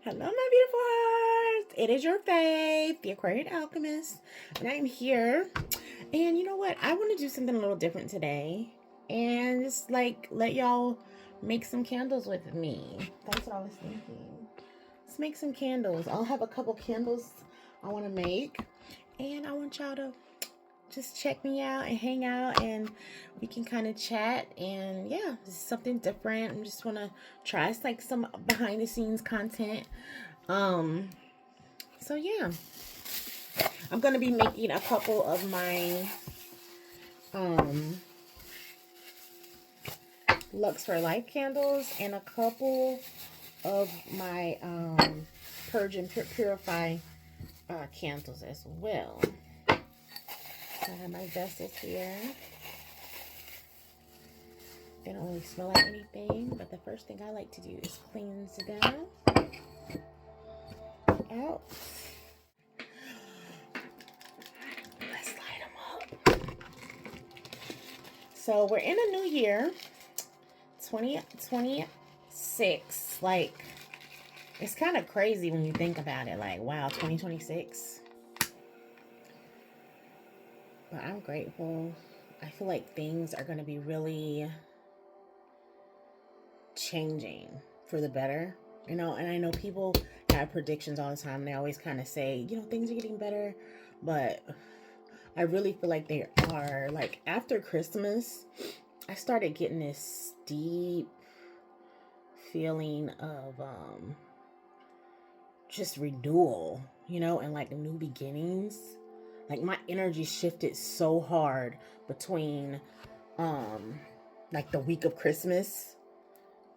Hello, my beautiful hearts. It is your Faith, the Aquarian Alchemist, and I'm here. And you know what? I want to do something a little different today, and just like let y'all make some candles with me. That's what I was thinking. Let's make some candles. I'll have a couple candles I want to make, and I want y'all to just check me out and hang out, and we can kind of chat. And yeah, this is something different. I just want to try. It's like some behind the scenes content. um so yeah, I'm gonna be making a couple of my um Lux for Life candles and a couple of my Purge and Purify candles as well. I have my vessels here. They don't really smell like anything, but the first thing I like to do is cleanse them out. Let's light them up. So we're in a new year, 2026. Like, it's kind of crazy when you think about it. Like, wow, 2026. But I'm grateful. I feel like things are going to be really changing for the better, and I know people have predictions all the time. They always kind of say, things are getting better, but I really feel like they are. Like, after Christmas, I started getting this deep feeling of just renewal, and like new beginnings. Like, my energy shifted so hard between like the week of Christmas.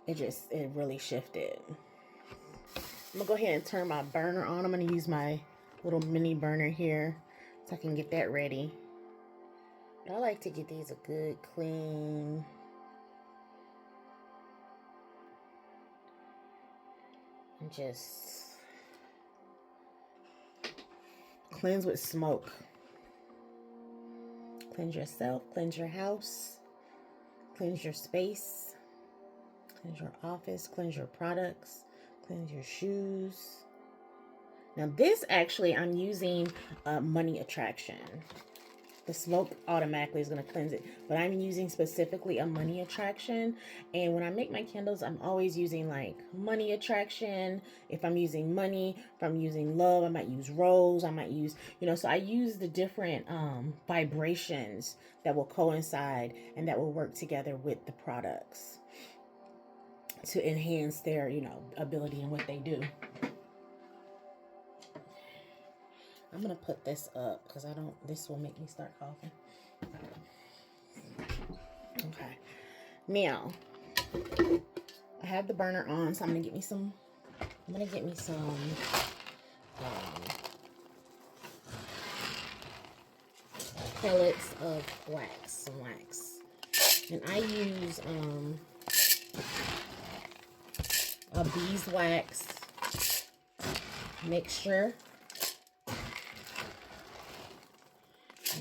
It really shifted. I'm gonna go ahead and turn my burner on. I'm gonna use my little mini burner here so I can get that ready. But I like to get these a good clean. And just cleanse with smoke. Cleanse yourself, cleanse your house, cleanse your space, cleanse your office, cleanse your products, cleanse your shoes. Now this, actually, I'm using money attraction. The smoke automatically is going to cleanse it, but I'm using specifically a money attraction. And when I make my candles, I'm always using like money attraction. If I'm using money, if I'm using love, I might use rose. I might use, so I use the different vibrations that will coincide and that will work together with the products to enhance their, ability and what they do. I'm going to put this up because this will make me start coughing. Okay. Now, I have the burner on, so I'm going to get me some pellets of wax, And I use a beeswax mixture.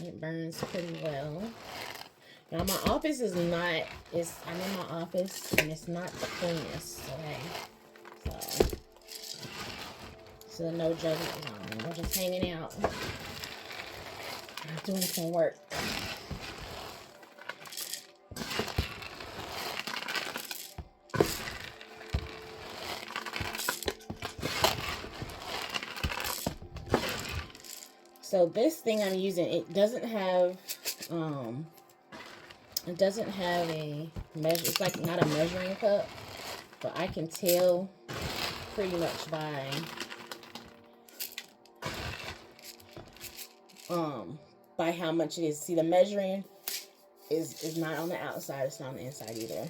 It burns pretty well. Now, my office I'm in my office, and it's not the cleanest, okay? So no judgment zone. We're just hanging out. I'm doing some work. So this thing I'm using, it doesn't have a measure. It's like not a measuring cup, but I can tell pretty much by how much it is. See, the measuring is not on the outside. It's not on the inside either.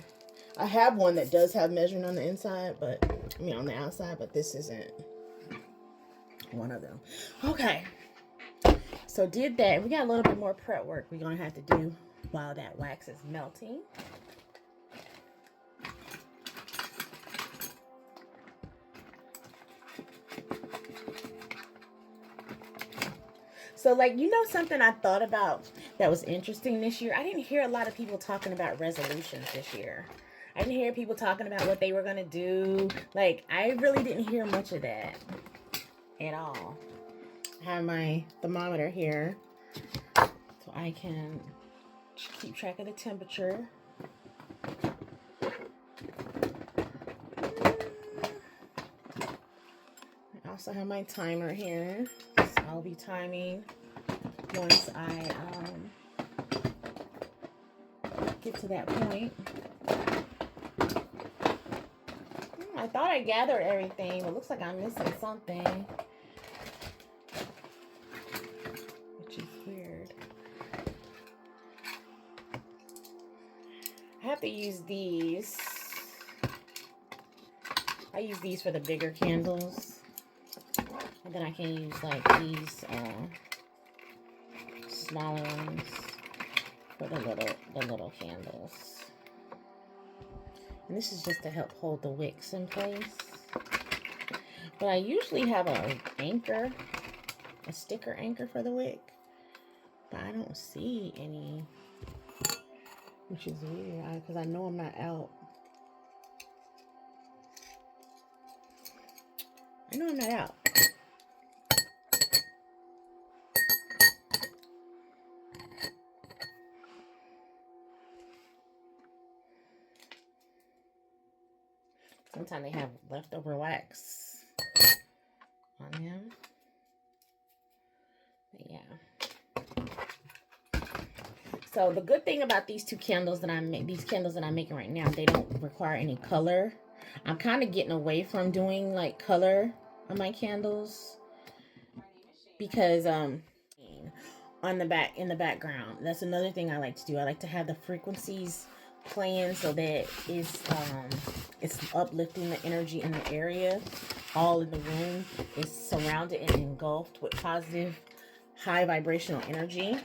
I have one that does have measuring on the inside, on the outside, but this isn't one of them. Okay. So did that. We got a little bit more prep work we're going to have to do while that wax is melting. So, like, something I thought about that was interesting this year? I didn't hear a lot of people talking about resolutions this year. I didn't hear people talking about what they were going to do. Like, I really didn't hear much of that at all. I have my thermometer here so I can keep track of the temperature. I also have my timer here. So I'll be timing once I get to that point. I thought I gathered everything, but it looks like I'm missing something, which is weird. I have to use these. I use these for the bigger candles, and then I can use like these smaller ones for the little candles. And this is just to help hold the wicks in place. But I usually have a sticker anchor for the wick, but I don't see any, which is weird because I know I'm not out. I know I'm not out. Sometimes they have leftover wax on them. But yeah. So the good thing about these candles that I'm making right now, they don't require any color. I'm kind of getting away from doing like color on my candles because on the back, in the background, that's another thing I like to do. I like to have the frequencies playing so that it's uplifting the energy in the area. All in the room is surrounded and engulfed with positive, high vibrational energy,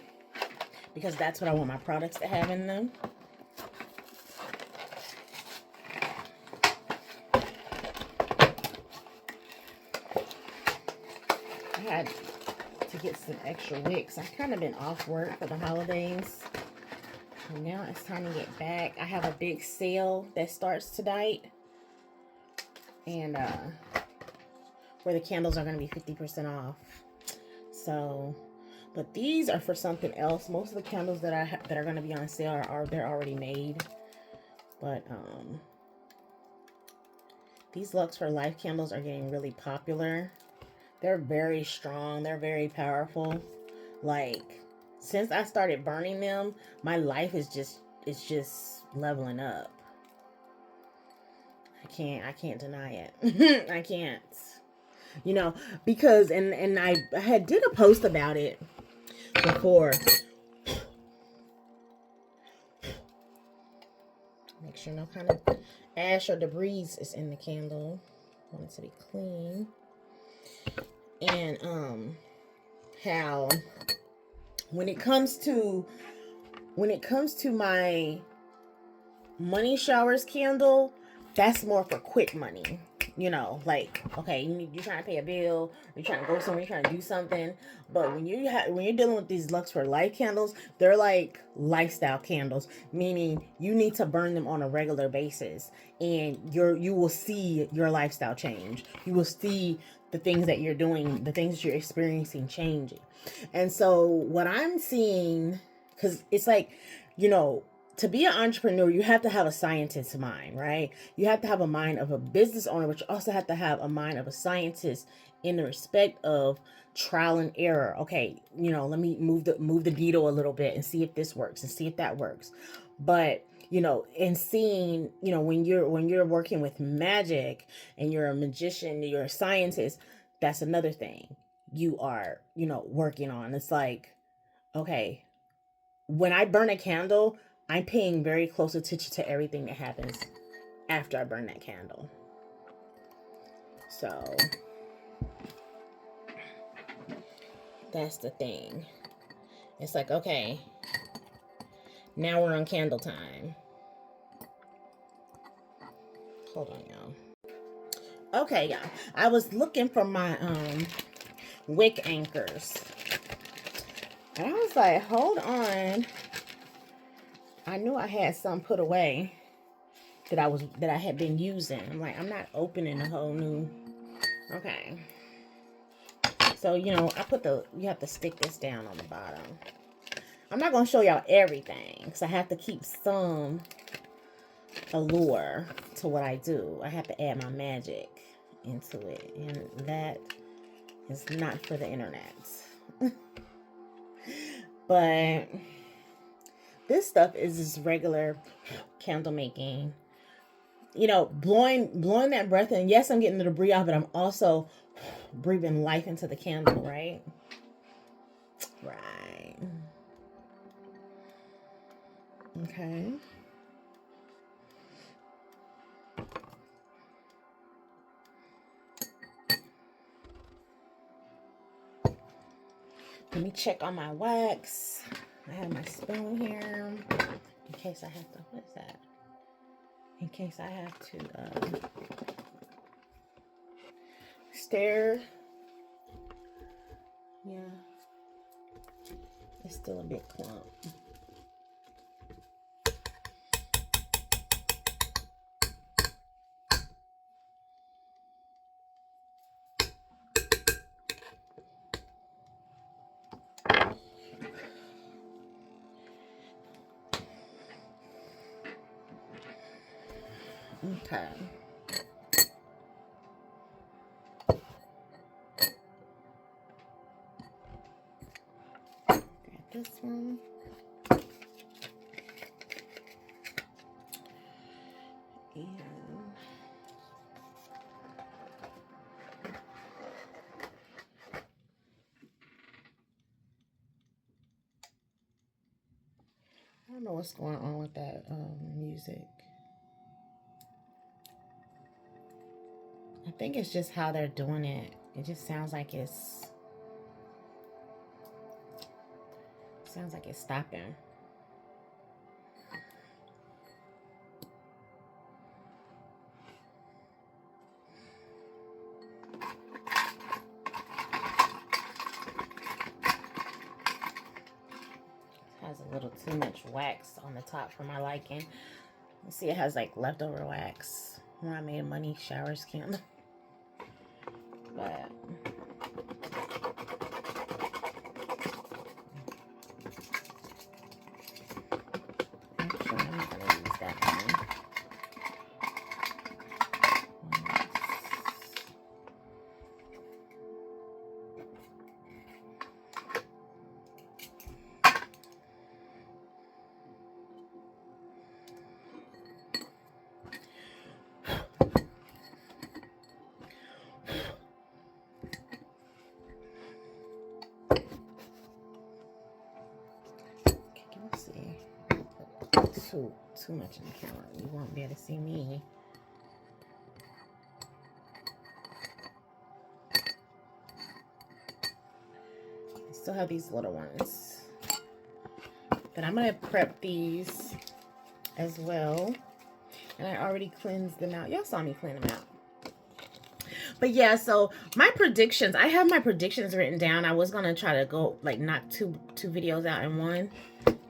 because that's what I want my products to have in them. I had to get some extra wicks. I've kind of been off work for the holidays. And now it's time to get back. I have a big sale that starts tonight. And where the candles are going to be 50% off. So, but these are for something else. Most of the candles that are going to be on sale they're already made. But these Lux for Life candles are getting really popular. They're very strong. They're very powerful. Like, since I started burning them, my life is just leveling up. I can't deny it. I can't. You know, because and I did a post about it before. Make sure no kind of ash or debris is in the candle. I want it to be clean. And how when it comes to my money showers candle, that's more for quick money. You know, like, okay, you're trying to pay a bill, you're trying to go somewhere, you're trying to do something. But when you're dealing with these Lux for Life candles, they're like lifestyle candles, meaning you need to burn them on a regular basis, and you will see your lifestyle change. You will see the things that you're doing, the things that you're experiencing changing. And so what I'm seeing, because it's like, you know, to be an entrepreneur, you have to have a scientist's mind, right? You have to have a mind of a business owner, but you also have to have a mind of a scientist in the respect of trial and error. Okay, you know, let me move the needle a little bit and see if this works and see if that works. But, you know, in seeing, you know, when you're working with magic and you're a magician, you're a scientist, that's another thing you are, you know, working on. It's like, okay, when I burn a candle, I'm paying very close attention to everything that happens after I burn that candle. So that's the thing. It's like, okay, now we're on candle time. Hold on, y'all. Okay, y'all. I was looking for my wick anchors. And I was like, hold on. I knew I had some put away. that I had been using. I'm like, I'm not opening a whole new. Okay. So, you know, you have to stick this down on the bottom. I'm not going to show y'all everything because I have to keep some allure to what I do. I have to add my magic into it. And that is not for the internet. But this stuff is just regular candle making. You know, blowing that breath in. Yes, I'm getting the debris off, but I'm also breathing life into the candle, right? Right. Okay. Let me check on my wax. I have my spoon here in case I have to. What is that? In case I have to stir. Yeah, it's still a bit clump. Okay. Got this one. And I don't know what's going on with that music. I think it's just how they're doing it. It just sounds like it's stopping. Has a little too much wax on the top for my liking. You see, it has like leftover wax when I made a money showers candle. But actually, I'm not gonna use that one. Let's see. Too much in the camera. You won't be able to see me. I still have these little ones. But I'm gonna prep these as well. And I already cleansed them out. Y'all saw me clean them out. But yeah, so my predictions, I have my predictions written down. I was gonna try to go like knock two videos out in one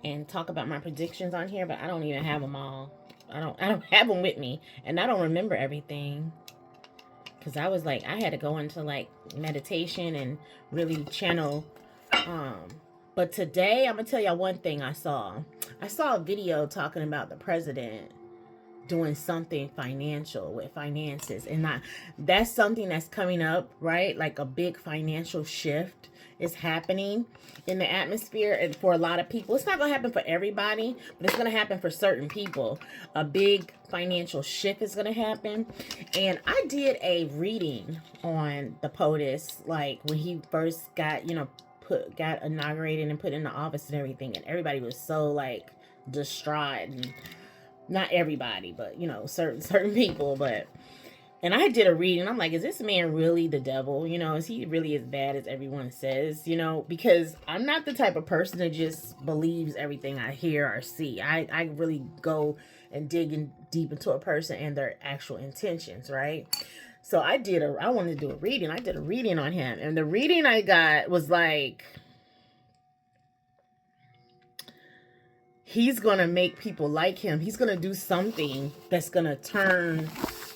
and talk about my predictions on here, but I don't even have them all. I don't have them with me, and I don't remember everything because I was like, I had to go into like meditation and really channel. But today I'm gonna tell y'all one thing I saw. I saw a video talking about the president doing something financial with finances, and that's something that's coming up, right? Like a big financial shift is happening in the atmosphere, and for a lot of people, it's not gonna happen for everybody, but it's gonna happen for certain people. A big financial shift is gonna happen. And I did a reading on the POTUS, like when he first got, you know, got inaugurated and put in the office and everything, and everybody was so like distraught. And not everybody, but you know, certain people. But and I did a reading. I'm like, is this man really the devil? You know, is he really as bad as everyone says? You know, because I'm not the type of person that just believes everything I hear or see. I really go and dig in deep into a person and their actual intentions, right? So I wanted to do a reading. I did a reading on him, and the reading I got was like, he's going to make people like him. He's going to do something that's going to turn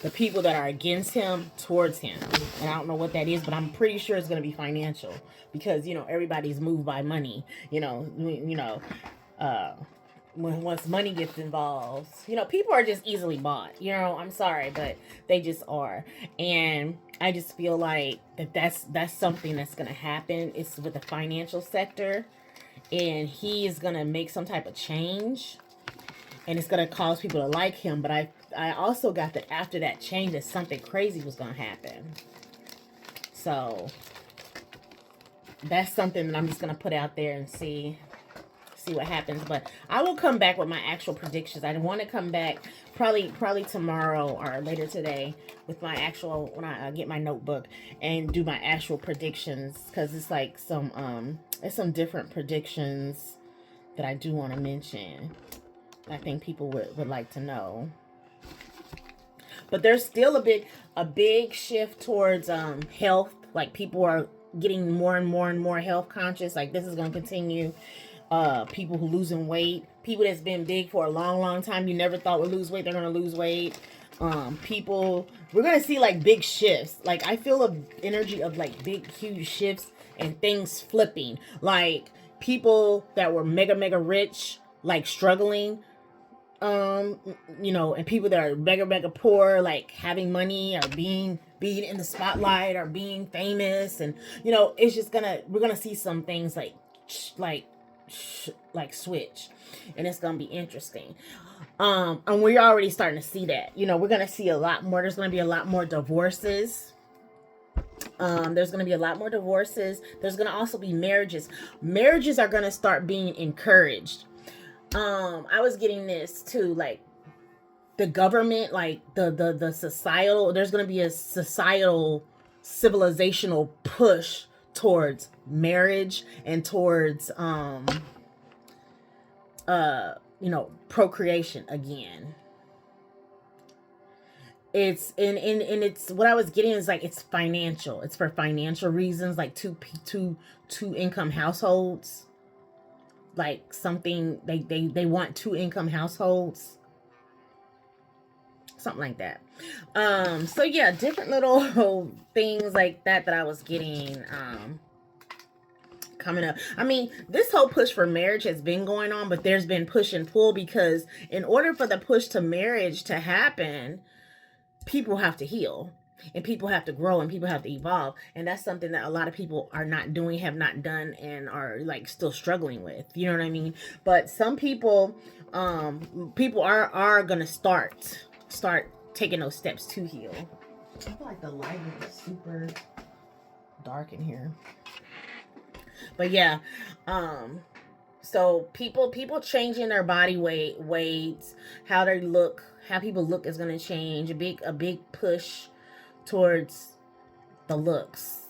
the people that are against him towards him. And I don't know what that is, but I'm pretty sure it's going to be financial, because, you know, everybody's moved by money, once money gets involved, you know, people are just easily bought, you know, I'm sorry, but they just are. And I just feel like that's something that's going to happen. It's with the financial sector, and he is going to make some type of change, and it's going to cause people to like him. But I also got that after that change, that something crazy was going to happen. So that's something that I'm just going to put out there and see what happens. But I will come back with my actual predictions. I want to come back probably tomorrow or later today with my actual, when I get my notebook, and do my actual predictions, because it's like some different predictions that I do want to mention. I think people would like to know. But there's still a big shift towards health. Like, people are getting more and more health conscious. Like, this is going to continue. People who losing weight, people that's been big for a long time, you never thought would lose weight, they're going to lose weight. People, we're going to see like big shifts. Like, I feel a energy of like big, huge shifts and things flipping. Like, people that were mega rich, like struggling, and people that are mega poor, like having money or being in the spotlight or being famous. And, it's just we're going to see some things like switch, and it's gonna be interesting. And we're already starting to see that. We're gonna see a lot more. There's gonna be a lot more divorces. There's gonna be a lot more divorces. There's gonna also be marriages. Marriages are gonna start being encouraged. I was getting this too, like the government, like the societal. There's gonna be a societal, civilizational push towards marriage and towards procreation again. It's it's what I was getting is like, it's financial. It's for financial reasons, like two income households. Like, something they want 2 income households. Something like that. So yeah, different little things like that I was getting coming up. I mean, this whole push for marriage has been going on, but there's been push and pull, because in order for the push to marriage to happen, people have to heal, and people have to grow, and people have to evolve. And that's something that a lot of people are not doing, have not done, and are like still struggling with. You know what I mean? But some people are gonna start taking those steps to heal. I feel like the light is super dark in here. But yeah, so people changing their body weights, how they look, how people look is gonna change. A big push towards the looks.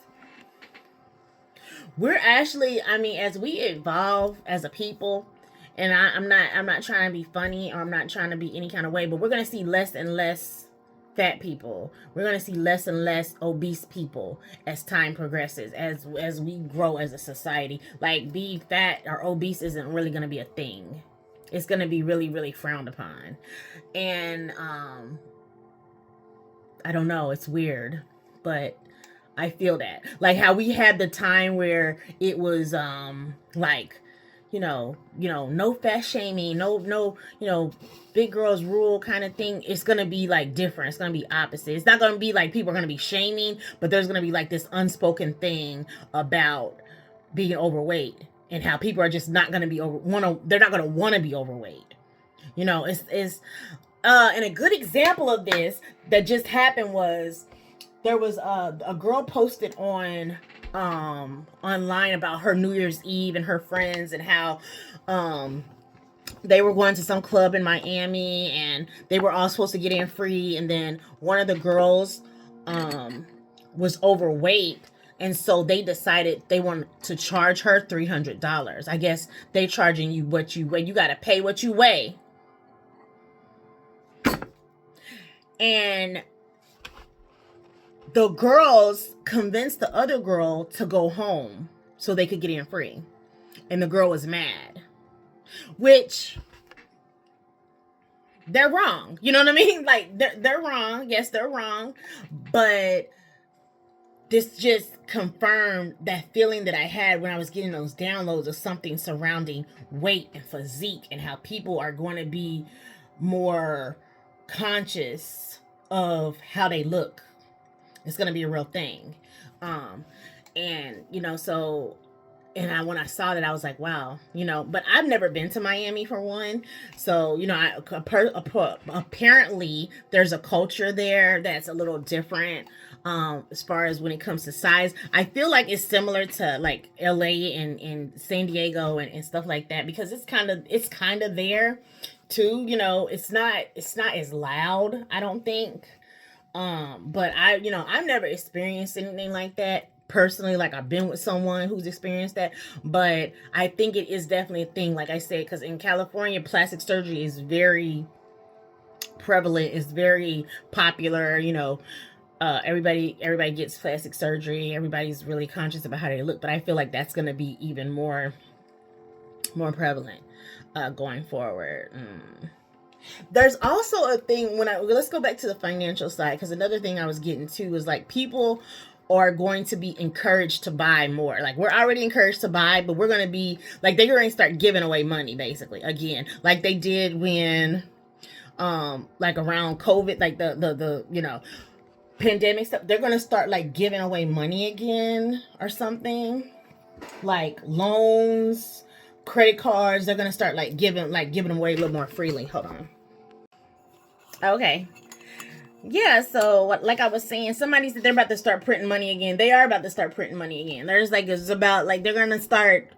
We're actually, as we evolve as a people, and I'm not trying to be funny, or I'm not trying to be any kind of way, but we're gonna see less and less fat people. We're gonna see less and less obese people as time progresses, as we grow as a society. Like, being fat or obese isn't really gonna be a thing. It's gonna be really, really frowned upon. And I don't know, it's weird, but I feel that. Like how we had the time where it was like, no fat shaming, no, big girls rule kind of thing. It's gonna be like different. It's gonna be opposite. It's not gonna be like people are gonna be shaming, but there's gonna be like this unspoken thing about being overweight, and how people are just not gonna be they're not gonna want to be overweight. And a good example of this that just happened was, there was a girl posted on online about her New Year's Eve and her friends, and how they were going to some club in Miami, and they were all supposed to get in free, and then one of the girls was overweight, and so they decided they wanted to charge her $300. I guess they charging you what you weigh. You got to pay what you weigh. And the girls convinced the other girl to go home so they could get in free. And the girl was mad. Which, they're wrong. You know what I mean? Like they're wrong. Yes, they're wrong. But this just confirmed that feeling that I had when I was getting those downloads of something surrounding weight and physique and how people are going to be more conscious of how they look. It's going to be a real thing. Um, and, you know, so and when I saw that, I was like, wow, you know, but I've never been to Miami for one. So, you know, apparently there's a culture there that's a little different as far as when it comes to size. I feel like it's similar to like LA and San Diego and stuff like that, because it's kind of there too. You know, it's not as loud, I don't think. But I've never experienced anything like that personally. Like, I've been with someone who's experienced that, but I think it is definitely a thing, like I said, because in California, plastic surgery is very prevalent, it's very popular, you know. Everybody gets plastic surgery, everybody's really conscious about how they look, but I feel like that's going to be even more prevalent going forward. There's also a thing let's go back to the financial side, because another thing I was getting to was like people are going to be encouraged to buy more. Like, we're already encouraged to buy, but we're going to be like, they're going to start giving away money basically again, like they did when like around COVID, like the you know, pandemic stuff. They're going to start like giving away money again or something, like loans, credit cards. They're going to start like giving them away a little more freely. Hold on. Okay. Yeah, so like I was saying, somebody said they're about to start printing money again. They are about to start printing money again. It's about like they're gonna start.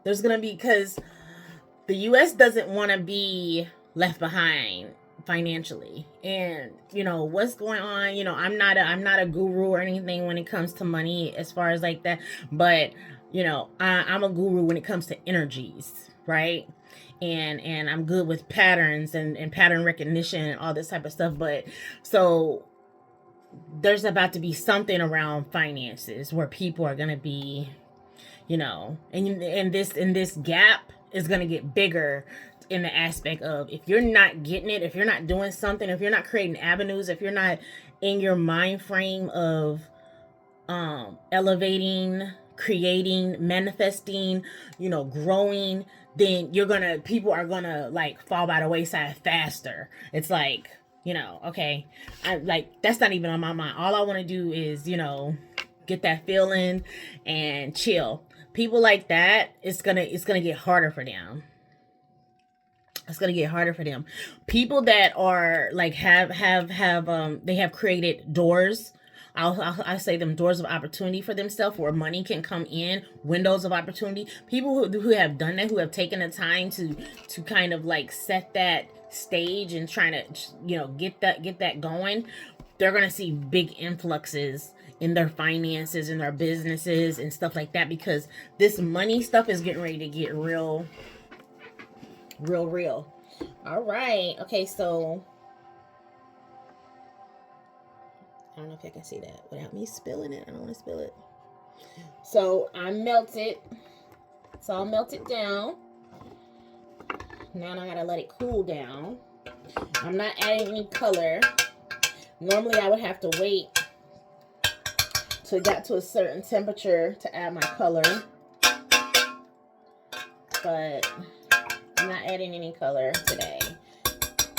There's gonna be, because the U.S. doesn't want to be left behind financially, and you know what's going on. You know, I'm not a guru or anything when it comes to money as far as like that, but you know, I'm a guru when it comes to energies, right? And I'm good with patterns and pattern recognition and all this type of stuff. But so there's about to be something around finances where people are going to be, you know, and this gap is going to get bigger in the aspect of, if you're not getting it, if you're not doing something, if you're not creating avenues, if you're not in your mind frame of elevating, creating, manifesting, you know, growing, then people are gonna like fall by the wayside faster. It's like, you know, okay, that's not even on my mind. All I want to do is, you know, get that feeling and chill. People like that, it's gonna get harder for them. It's gonna get harder for them. People that are like have they have created doors. I say them doors of opportunity for themselves, where money can come in, windows of opportunity. People who have done that, who have taken the time to kind of like set that stage and trying to, you know, get that going, they're gonna see big influxes in their finances and their businesses and stuff like that, because this money stuff is getting ready to get real. All right. Okay, so I don't know if I can see that without me spilling it. I don't want to spill it. So I melted. So I'll melt it down. Now I gotta let it cool down. I'm not adding any color. Normally I would have to wait till it got to a certain temperature to add my color. But I'm not adding any color today.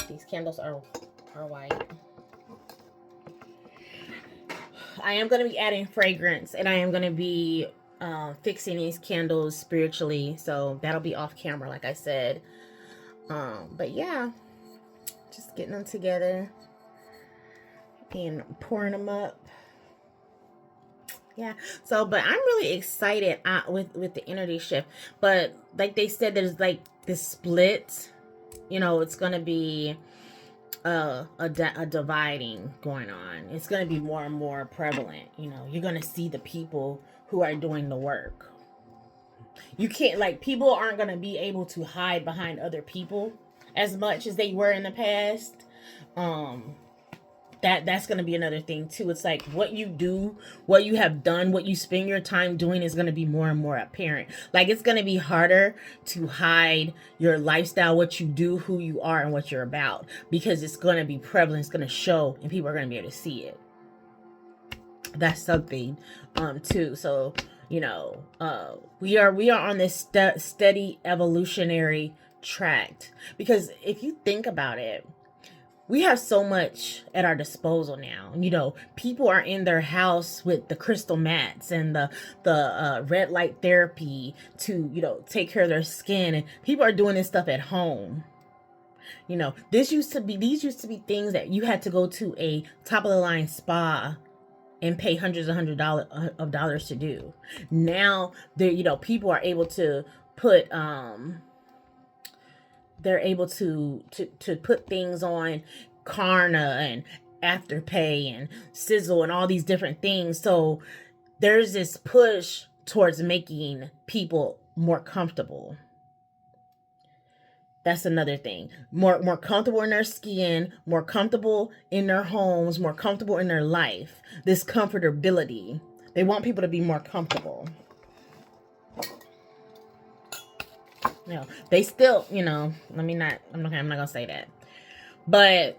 These candles are white. I am going to be adding fragrance, and I am going to be fixing these candles spiritually, so that'll be off camera, like I said. But yeah, just getting them together and pouring them up. Yeah, so but I'm really excited with the energy shift. But like they said, there's like this split. You know, it's going to be a dividing going on. It's going to be more and more prevalent. You know, you're going to see the people who are doing the work. You can't, like, people aren't going to be able to hide behind other people as much as they were in the past. that's going to be another thing too. It's like what you do, what you have done, what you spend your time doing is going to be more and more apparent. Like it's going to be harder to hide your lifestyle, what you do, who you are, and what you're about, because it's going to be prevalent, it's going to show, and people are going to be able to see it. That's something too. So we are on this steady evolutionary track, because if you think about it, we have so much at our disposal now. People are in their house with the crystal mats and the red light therapy to take care of their skin, and people are doing this stuff at home. These used to be things that you had to go to a top of the line spa and pay hundreds of dollars to do. Now people are able to put they're able to put things on Klarna and Afterpay and Sizzle and all these different things. So there's this push towards making people more comfortable. That's another thing. More comfortable in their skin, more comfortable in their homes, more comfortable in their life. This comfortability. They want people to be more comfortable. They still, I'm not gonna say that, but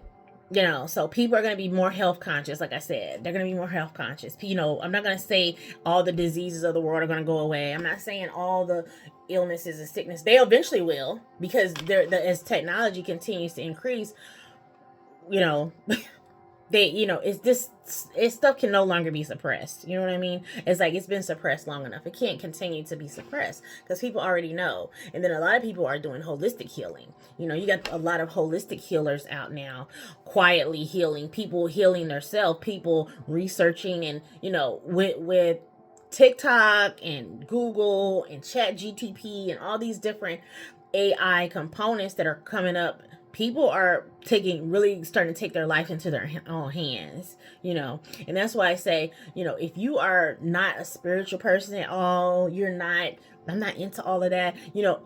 so people are gonna be more health conscious. Like I said, they're gonna be more health conscious. I'm not gonna say all the diseases of the world are gonna go away. I'm not saying all the illnesses and sickness. They eventually will, because as technology continues to increase, it's stuff can no longer be suppressed. You know what I mean? It's like it's been suppressed long enough. It can't continue to be suppressed because people already know. And then a lot of people are doing holistic healing. You got a lot of holistic healers out now, quietly healing, people healing themselves, people researching, and with TikTok and Google and ChatGPT and all these different AI components that are coming up, people are starting to take their life into their own hands, and that's why I say, if you are not a spiritual person at all, I'm not into all of that,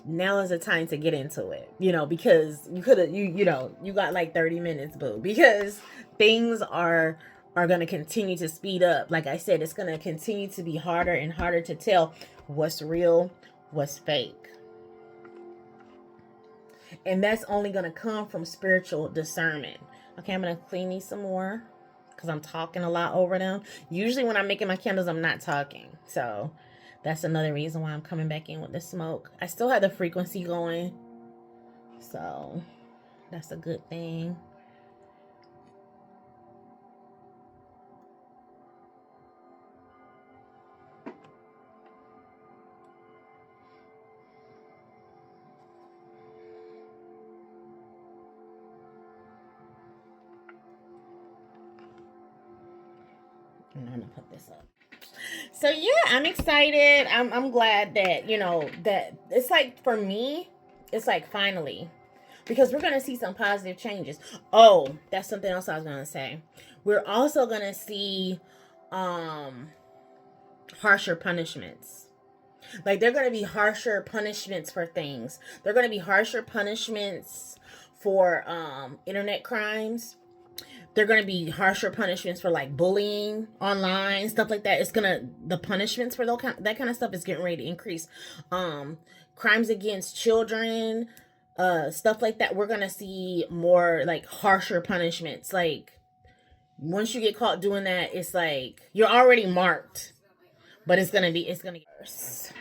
now is the time to get into it, because you got like 30 minutes, boo, because things are going to continue to speed up. Like I said, it's going to continue to be harder and harder to tell what's real, what's fake. And that's only going to come from spiritual discernment. Okay, I'm going to clean these some more because I'm talking a lot over them. Usually when I'm making my candles, I'm not talking. So that's another reason why I'm coming back in with the smoke. I still have the frequency going. So that's a good thing. I'm gonna put this up. So yeah, I'm excited. I'm glad that that it's like, for me, it's like finally, because we're gonna see some positive changes. Oh, that's something else I was gonna say. We're also gonna see harsher punishments. Like they're gonna be harsher punishments for things. They're gonna be harsher punishments for internet crimes. They're going to be harsher punishments for like bullying online, stuff like that. The punishments for that kind of stuff is getting ready to increase. Crimes against children, stuff like that. We're going to see more like harsher punishments. Like once you get caught doing that, it's like you're already marked, but it's going to get worse.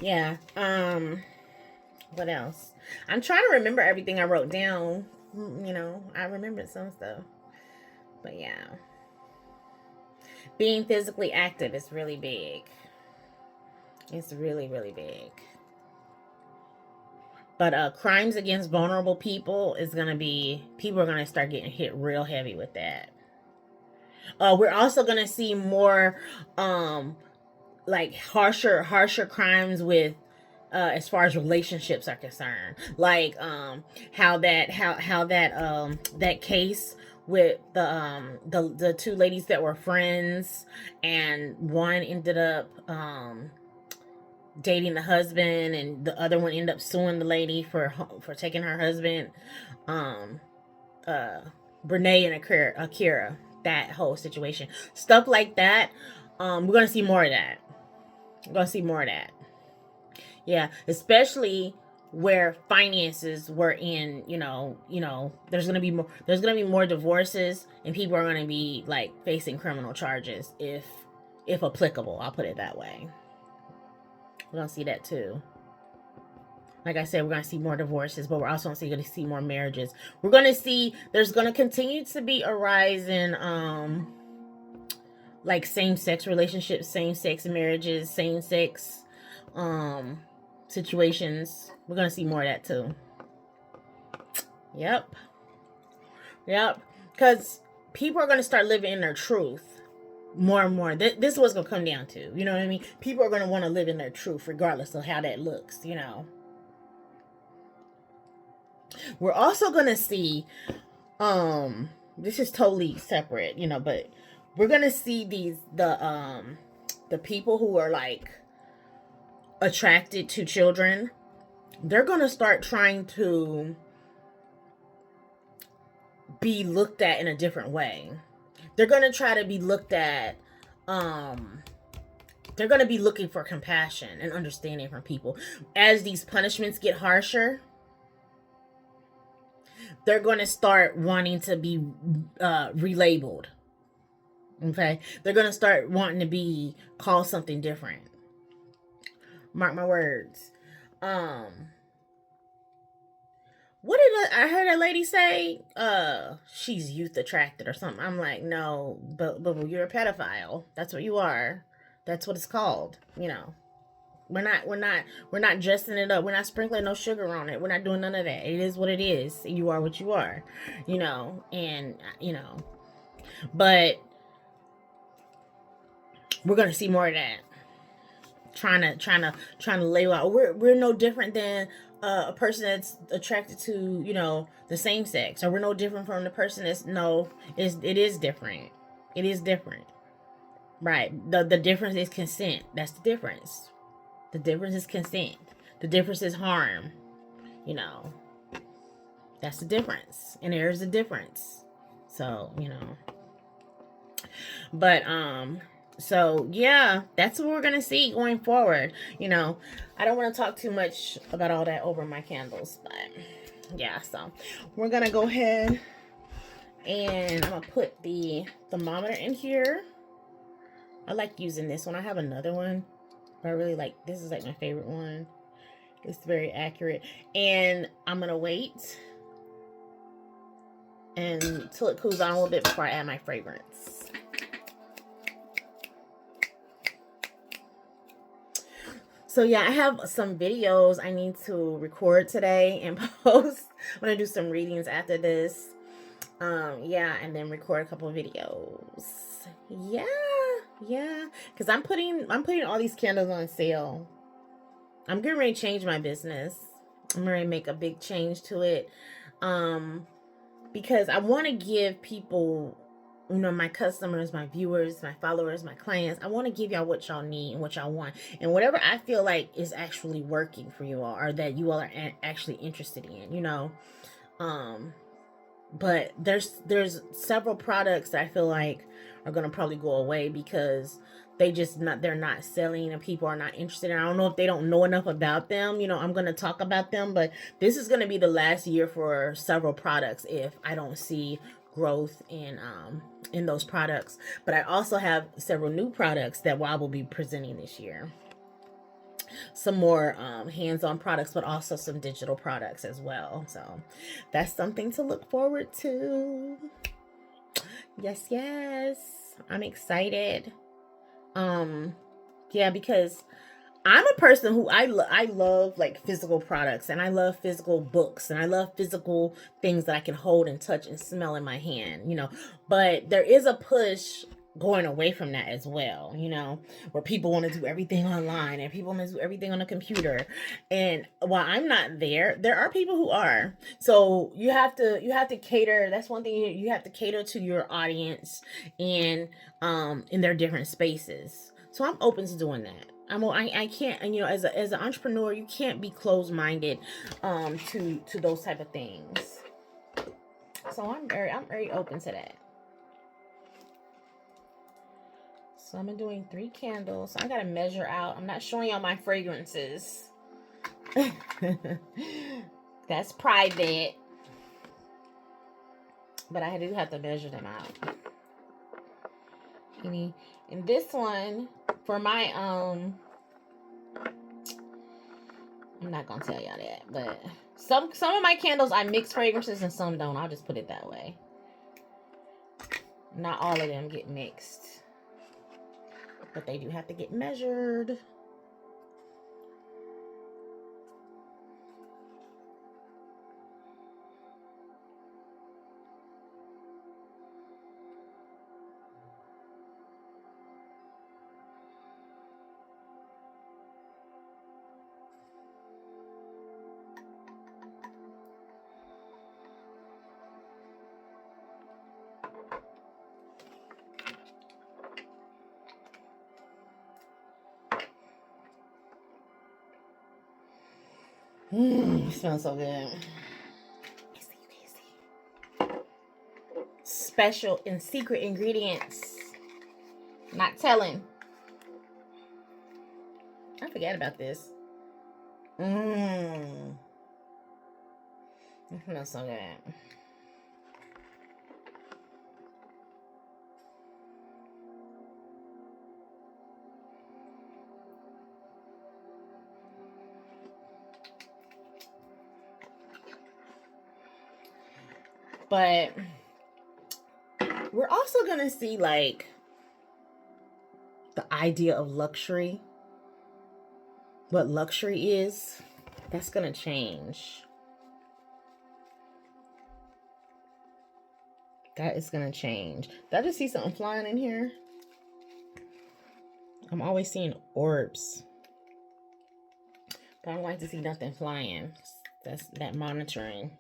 Yeah. What else? I'm trying to remember everything I wrote down. I remembered some stuff. But yeah. Being physically active is really big. It's really, really big. But crimes against vulnerable people is going to be, people are going to start getting hit real heavy with that. We're also going to see more like harsher crimes with as far as relationships are concerned, like how that case with the two ladies that were friends, and one ended up dating the husband, and the other one ended up suing the lady for taking her husband. Brene and Akira, that whole situation, stuff like that. We're gonna see more of that. We're gonna see more of that. Yeah, especially where finances were in, there's gonna be more divorces, and people are gonna be like facing criminal charges if applicable. I'll put it that way. We're gonna see that too. Like I said, we're going to see more divorces, but we're also going to see more marriages. We're going to see, there's going to continue to be a rise in, like same-sex relationships, same-sex marriages, same-sex, situations. We're going to see more of that too. Yep. Because people are going to start living in their truth more and more. This is what's going to come down to. You know what I mean? People are going to want to live in their truth regardless of how that looks, We're also going to see, this is totally separate, but we're going to see the people who are like attracted to children. They're going to start trying to be looked at in a different way. They're going to try to be looked at, they're going to be looking for compassion and understanding from people. As these punishments get harsher, they're going to start wanting to be relabeled. Okay? They're going to start wanting to be called something different. Mark my words. What did I heard a lady say? She's youth attracted or something. I'm like, no, but you're a pedophile. That's what you are. That's what it's called. We're not dressing it up. We're not sprinkling no sugar on it. We're not doing none of that. It is what it is. You are what you are, but we're going to see more of that. Trying to label out. We're no different than a person that's attracted to, the same sex, or we're no different from the person that's it is different. It is different. Right. The difference is consent. That's the difference. The difference is consent. The difference is harm. That's the difference. And there's a difference. So, But, so yeah, that's what we're going to see going forward. I don't want to talk too much about all that over my candles, but yeah, so we're going to go ahead and I'm going to put the thermometer in here. I like using this one. I have another one, but I really like, this is like my favorite one. It's very accurate. And I'm going to wait until it cools down a little bit before I add my fragrance. So yeah, I have some videos I need to record today and post. I'm going to do some readings after this. Yeah, and then record a couple of videos. Yeah, because I'm putting all these candles on sale. I'm getting ready to change my business. I'm ready to make a big change to it, because I want to give people, my customers, my viewers, my followers, my clients, I want to give y'all what y'all need and what y'all want, and whatever I feel like is actually working for you all, or that you all are actually interested in, but there's several products that I feel like are going to probably go away because they're not selling and people are not interested. And I don't know if they don't know enough about them. I'm going to talk about them, but this is going to be the last year for several products if I don't see growth in those products. But I also have several new products that I will be presenting this year. Some more hands-on products, but also some digital products as well. So that's something to look forward to. Yes. I'm excited. Yeah, because I'm a person who I love like physical products, and I love physical books, and I love physical things that I can hold and touch and smell in my hand, but there is a push going away from that as well, where people want to do everything online and people want to do everything on a computer. And while I'm not there are people who are. So you have to cater. That's one thing, you have to cater to your audience and in their different spaces. So I'm open to doing that. I can't, as an entrepreneur, you can't be closed-minded to those type of things. So I'm very open to that. So I'm doing 3 candles. I gotta measure out. I'm not showing y'all my fragrances. That's private. But I do have to measure them out. And this one, for my I'm not gonna tell y'all that, but some of my candles I mix fragrances and some don't. I'll just put it that way. Not all of them get mixed, but they do have to get measured. It smells so good. Special and secret ingredients. Not telling. I forgot about this. It smells so good. But we're also going to see like the idea of luxury. What luxury is, that's going to change. That is going to change. Did I just see something flying in here? I'm always seeing orbs. But I don't like to see nothing flying. That's that monitoring.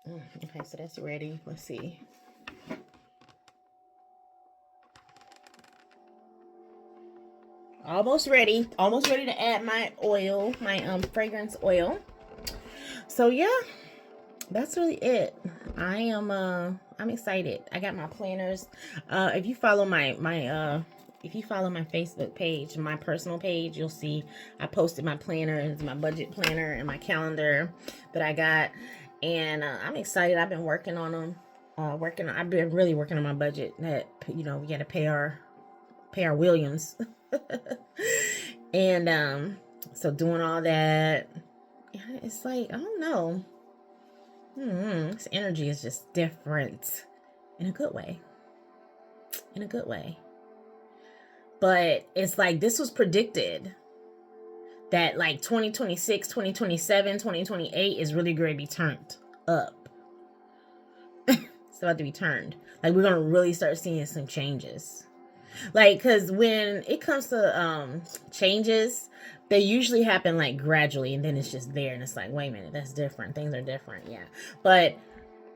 Okay, so that's ready. Let's see. Almost ready. Almost ready to add my oil, my fragrance oil. So yeah, that's really it. I'm excited. I got my planners. If you follow my Facebook page, my personal page, you'll see I posted my planners, my budget planner, and my calendar that I got. And I'm excited. I've been working on them. I've been really working on my budget. That we got to pay our Williams, and so doing all that, it's like I don't know. This energy is just different in a good way. In a good way. But it's like this was predicted that like 2026, 2027, 2028 is really going to be turned up. It's about to be turned. Like we're going to really start seeing some changes. Like, because when it comes to changes, they usually happen like gradually and then it's just there and it's like, wait a minute, that's different. Things are different. Yeah. But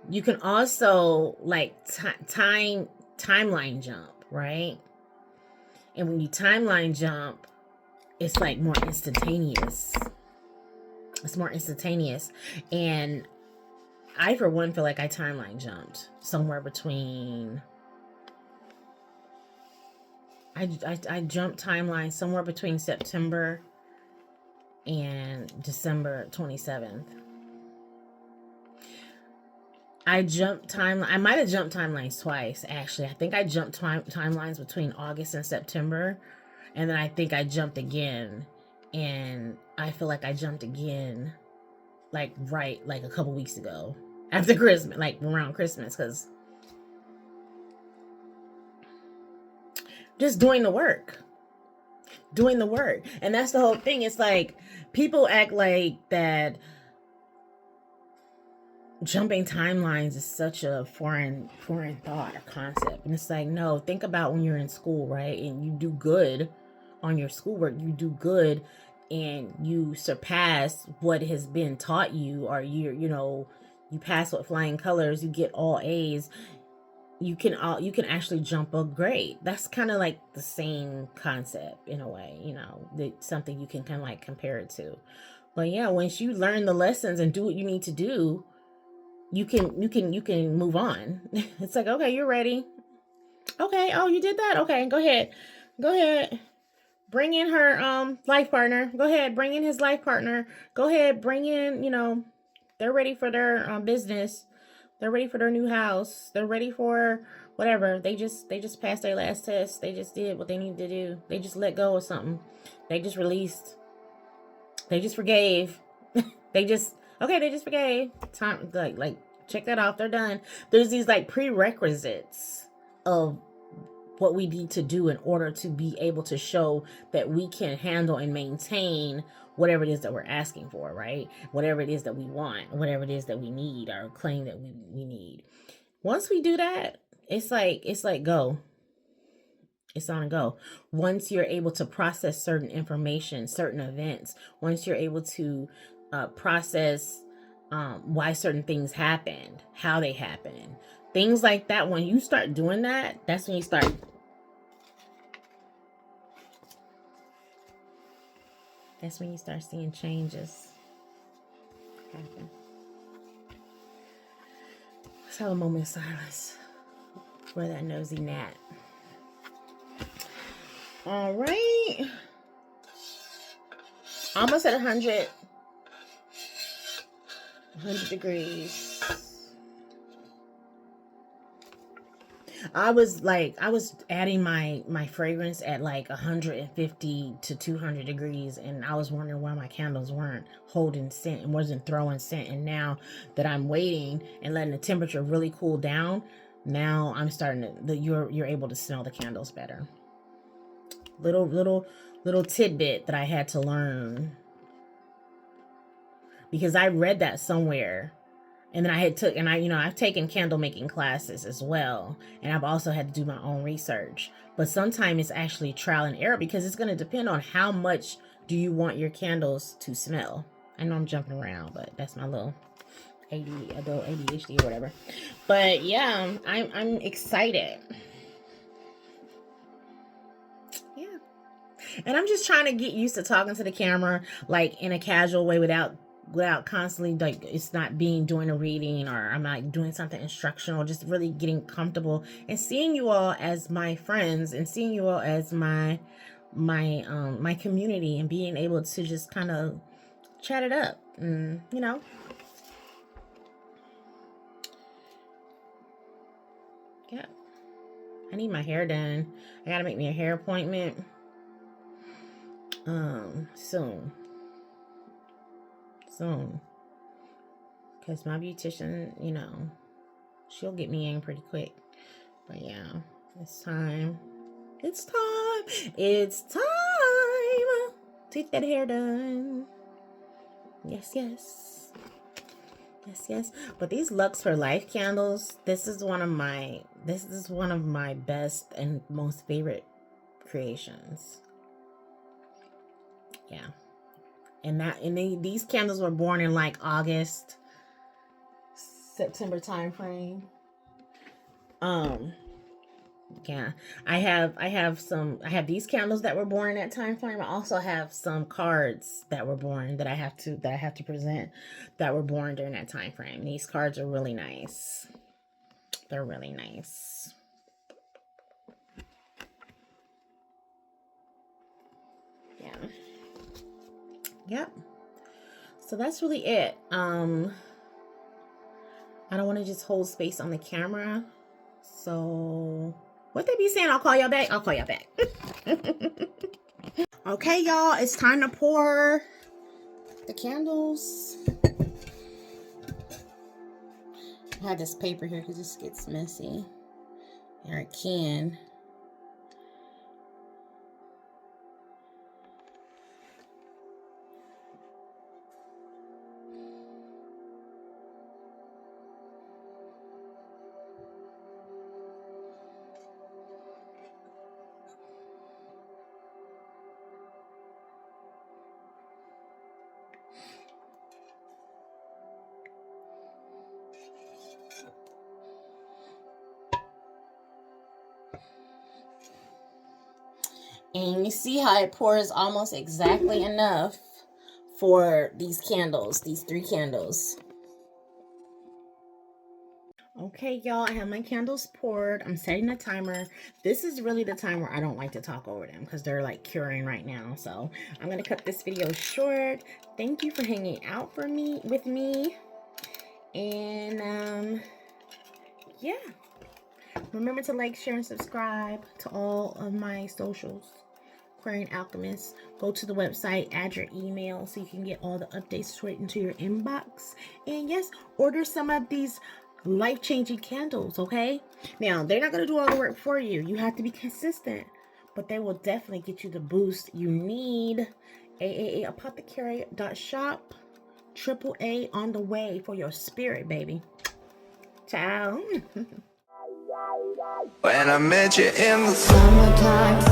you can also like timeline jump, right? And when you timeline jump, it's like more instantaneous. It's more instantaneous. And I, for one, feel like I timeline jumped somewhere between... I jumped timeline somewhere between September and December 27th. I might have jumped timelines twice, actually. I think I jumped timelines between August and September. And then I think I jumped again. And I feel like I jumped again, like a couple weeks ago. After Christmas, like around Christmas, because just doing the work. And that's the whole thing. It's like people act like that jumping timelines is such a foreign thought or concept. And it's like, no, think about when you're in school, right? And you do good on your schoolwork, you do good and you surpass what has been taught you, or you pass with flying colors, you get all A's. You can actually jump a grade. That's kind of like the same concept in a way, something you can kind of like compare it to. But yeah, once you learn the lessons and do what you need to do, you can move on. It's like, okay, you're ready. Okay, oh, you did that? Okay, go ahead. Go ahead. Bring in her life partner. Go ahead, bring in his life partner. Go ahead, bring in, they're ready for their business. They're ready for their new house. They're ready for whatever. They just passed their last test. They just did what they needed to do. They just let go of something. They just released. They just forgave. They just they just forgave. Time like check that off. They're done. There's these like prerequisites of what we need to do in order to be able to show that we can handle and maintain whatever it is that we're asking for, right? Whatever it is that we want, whatever it is that we need, or claim that we need. Once we do that, it's like go. It's on a go. Once you're able to process certain information, certain events, once you're able to process why certain things happened, how they happened, things like that, when you start doing that, that's when you start. That's when you start seeing changes happen. Let's have a moment of silence for that nosy gnat. All right. Almost at 100 degrees. I was adding my fragrance at like 150 to 200 degrees, and I was wondering why my candles weren't holding scent and wasn't throwing scent. And now that I'm waiting and letting the temperature really cool down, now I'm starting to you're able to smell the candles better. Little tidbit that I had to learn, because I read that somewhere. And then I've taken candle making classes as well. And I've also had to do my own research. But sometimes it's actually trial and error, because it's going to depend on how much do you want your candles to smell. I know I'm jumping around, but that's my little adult ADHD or whatever. But yeah, I'm excited. Yeah. And I'm just trying to get used to talking to the camera like in a casual way without constantly, like, it's not doing a reading, or I'm not doing something instructional, just really getting comfortable and seeing you all as my friends and seeing you all as my community, and being able to just kind of chat it up, and yeah. I need my hair done. I gotta make me a hair appointment soon, because my beautician, she'll get me in pretty quick. But yeah, it's time. It's time. It's time to get that hair done. Yes, yes. Yes, yes. But these Lux for Life candles, this is one of my best and most favorite creations. Yeah. And these candles were born in like August, September time frame. Yeah, I have these candles that were born in that time frame. I also have some cards that were born that I have to present, that were born during that time frame. These cards are really nice. They're really nice. Yeah. Yep. So that's really it. I don't want to just hold space on the camera. So what they be saying? I'll call y'all back. Okay, y'all, it's time to pour the candles. I have this paper here because this gets messy. Or it can. And you see how it pours almost exactly enough for these candles, these 3 candles. Okay, y'all, I have my candles poured. I'm setting a timer. This is really the time where I don't like to talk over them because they're like curing right now. So I'm going to cut this video short. Thank you for hanging out with me. And yeah, remember to like, share, and subscribe to all of my socials. Aquarian Alchemist. Go to the website, add your email so you can get all the updates straight into your inbox. And yes, order some of these life-changing candles, okay? Now, they're not going to do all the work for you. You have to be consistent, but they will definitely get you the boost you need. AAAapothecary.shop. AAA on the way for your spirit, baby. Ciao. When I met you in the summertime,